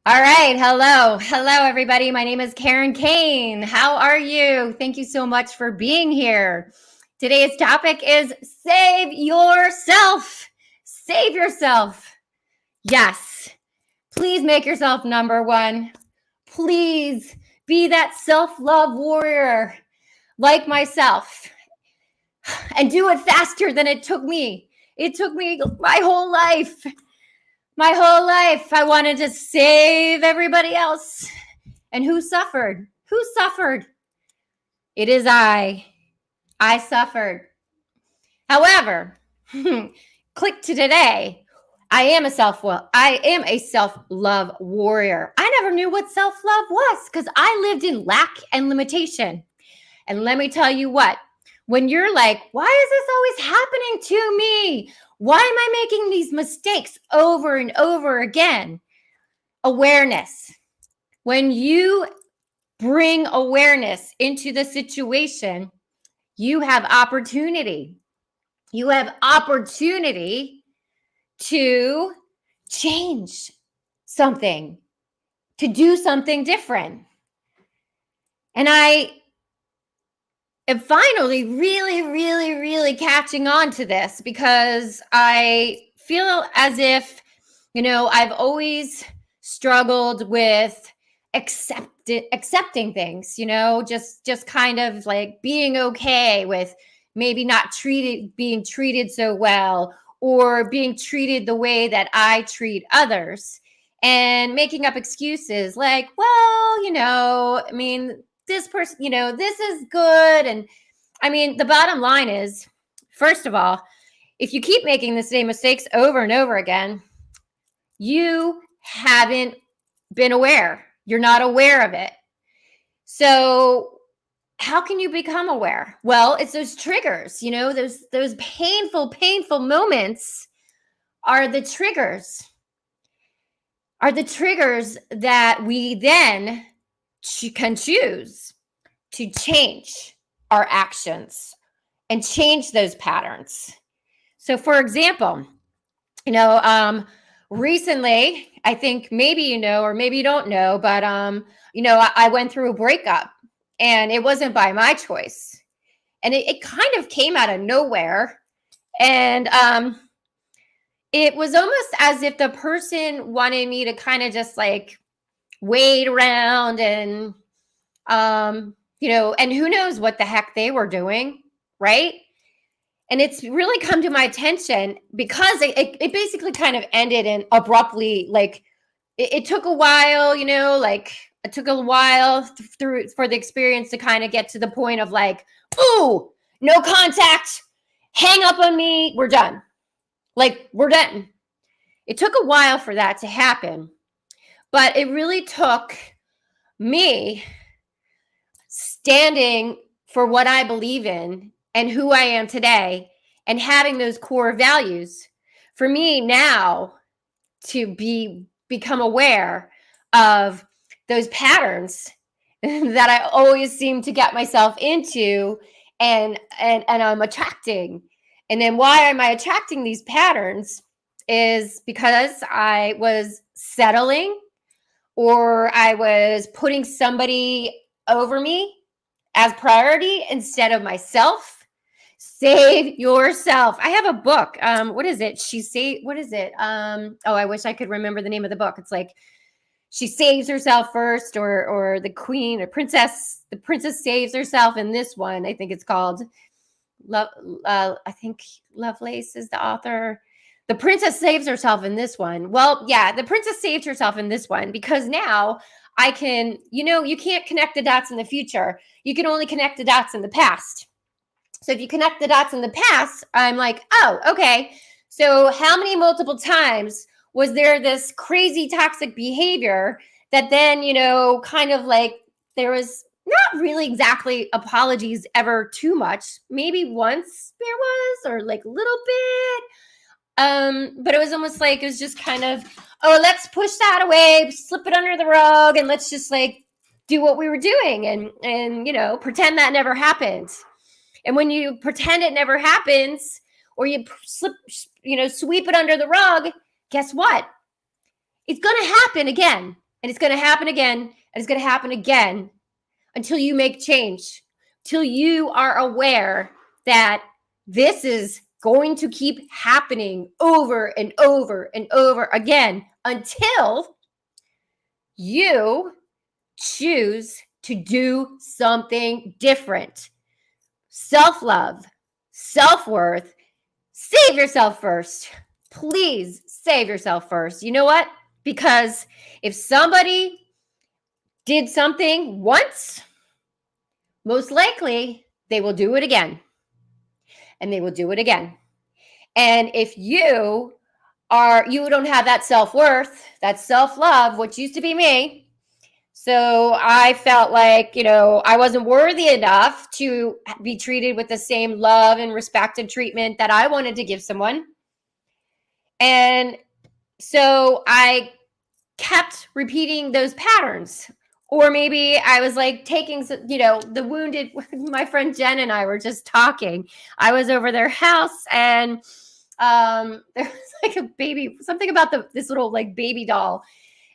All right. Hello. Hello, everybody. My name is Karen Kane. How are you? Thank you so much for being here. Today's topic is save yourself. Save yourself. Yes. Please make yourself number one. Please be that self-love warrior like myself and do it faster than it took me. It took me my whole life. My whole life, I wanted to save everybody else. And who suffered? Who suffered? It is I. I suffered. However, click to today. I am a self-love warrior. I never knew what self-love was because I lived in lack and limitation. And let me tell you what, when you're like, why is this always happening to me? Why am I making these mistakes over and over again? Awareness. When you bring awareness into the situation, you have opportunity. You have opportunity to change something, to do something different. And I am finally really catching on to this because I feel as if, I've always struggled with accepting things, just kind of like being okay with maybe not being treated so well or being treated the way that I treat others and making up excuses like, well, this person, this is good. And the bottom line is, first of all, if you keep making the same mistakes over and over again, you haven't been aware. You're not aware of it. So how can you become aware? Well, it's those triggers, those painful moments are the triggers that we then can choose to change our actions and change those patterns. So for example, recently, I think maybe you know, or maybe you don't know, but I went through a breakup and it wasn't by my choice. And it kind of came out of nowhere. And it was almost as if the person wanted me to kind of just like wait around and and who knows what the heck they were doing, right? And it's really come to my attention because it basically kind of ended and abruptly, like it took a while, it took a while for the experience to kind of get to the point of like, ooh, no contact, hang up on me, we're done. Like, we're done. It took a while for that to happen, but it really took me standing for what I believe in and who I am today and having those core values for me now to become aware of those patterns that I always seem to get myself into and I'm attracting. And then why am I attracting these patterns is because I was settling or I was putting somebody over me as priority instead of myself. Save yourself. I have a book. What is it? What is it? I wish I could remember the name of the book. It's like she saves herself first, or the queen or princess. The princess saves herself in this one. I think it's called I think Lovelace is the author. The princess saves herself in this one. Well, yeah, the princess saved herself in this one because now I can, you can't connect the dots in the future. You can only connect the dots in the past. So if you connect the dots in the past, I'm like, oh, okay. So how many multiple times was there this crazy toxic behavior that then, kind of like there was not really exactly apologies ever too much. Maybe once there was, or like a little bit. But it was almost like it was just kind of, oh, let's push that away, slip it under the rug, and let's just like do what we were doing and pretend that never happened. And when you pretend it never happens, or you sweep it under the rug, guess what? It's going to happen again. And it's going to happen again. And it's going to happen again until you make change, till you are aware that this is going to keep happening over and over and over again until you choose to do something different. Self-love, self-worth, save yourself first. Please save yourself first. You know what? Because if somebody did something once, most likely they will do it again. And they will do it again. And if you don't have that self-worth, that self-love, which used to be me. So I felt like, I wasn't worthy enough to be treated with the same love and respect and treatment that I wanted to give someone. And so I kept repeating those patterns. Or maybe I was like taking, the wounded, my friend Jen and I were just talking. I was over their house and there was like a baby, something about this little like baby doll.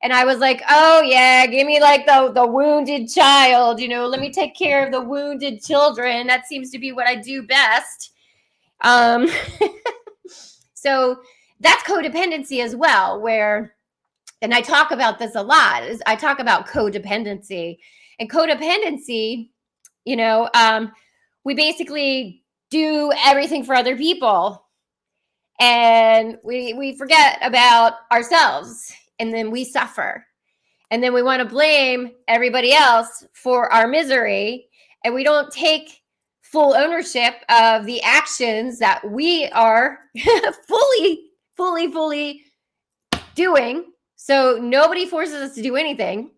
And I was like, oh yeah, give me like the wounded child, let me take care of the wounded children. That seems to be what I do best. So that's codependency as well, and I talk about this a lot, is I talk about codependency. And codependency, we basically do everything for other people. And we forget about ourselves, and then we suffer. And then we want to blame everybody else for our misery. And we don't take full ownership of the actions that we are fully doing. So nobody forces us to do anything.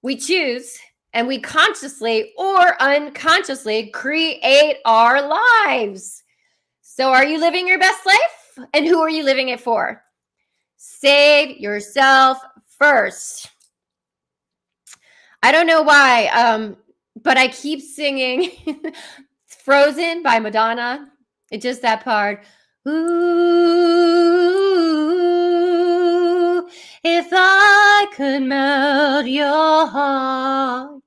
We choose, and we consciously or unconsciously create our lives. So are you living your best life? And who are you living it for? Save yourself first. I don't know why, but I keep singing Frozen by Madonna. It's just that part. Ooh, if I could melt your heart.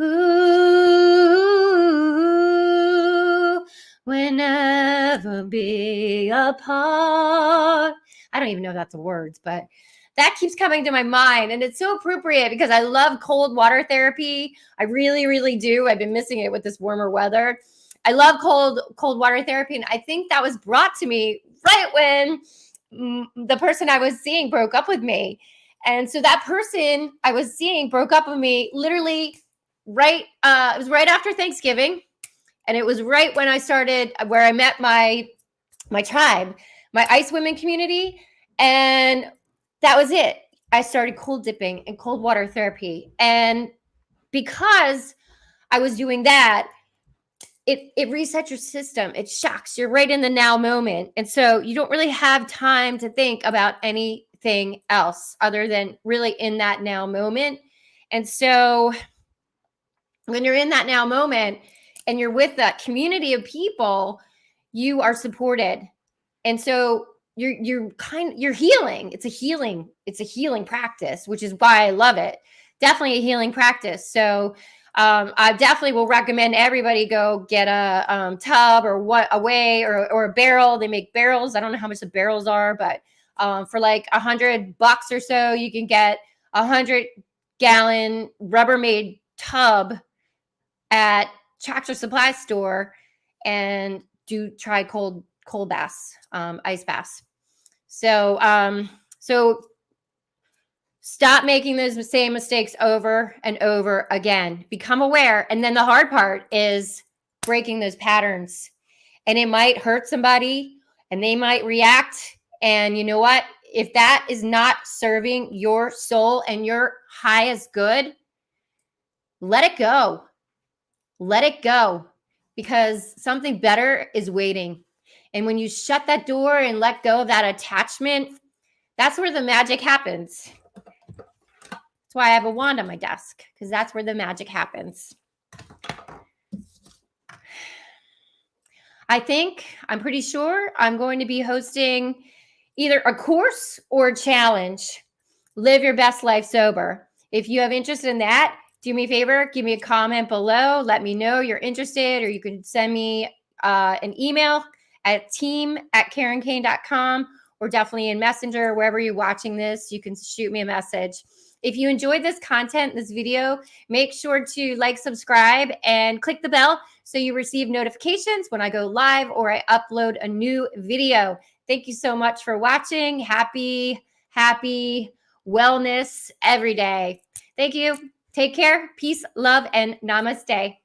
Ooh, we'll never be apart. I don't even know if that's the words, but that keeps coming to my mind. And it's so appropriate because I love cold water therapy. I really, really do. I've been missing it with this warmer weather. I love cold water therapy. And I think that was brought to me right when the person I was seeing broke up with me. And so that person I was seeing broke up with me literally it was right after Thanksgiving. And it was right when I started, where I met my tribe, my ice women community. And that was it. I started cold dipping and cold water therapy. And because I was doing that, it resets your system. It shocks. You're right in the now moment. And so you don't really have time to think about anything else other than really in that now moment. And so when you're in that now moment and you're with that community of people, you are supported. And so you're healing. It's a healing practice, which is why I love it. Definitely a healing practice. So I definitely will recommend everybody go get a tub or a or a barrel. They make barrels. I don't know how much the barrels are, but for like $100 or so, you can get 100-gallon Rubbermaid tub at Tractor Supply store and try cold baths, ice baths. So stop making those same mistakes over and over again. Become aware. And then the hard part is breaking those patterns. And it might hurt somebody and they might react. And you know what? If that is not serving your soul and your highest good, let it go. Let it go, because something better is waiting. And when you shut that door and let go of that attachment, that's where the magic happens. That's why I have a wand on my desk, because that's where the magic happens. I'm pretty sure I'm going to be hosting either a course or a challenge live your best life sober. If you have interest in that, do me a favor, give me a comment below. Let me know you're interested, or you can send me an email at team@KarenKane.com, or definitely in Messenger, wherever you're watching this, you can shoot me a message. If you enjoyed this content, this video, make sure to like, subscribe, and click the bell so you receive notifications when I go live or I upload a new video. Thank you so much for watching. Happy wellness every day. Thank you. Take care. Peace, love, and namaste.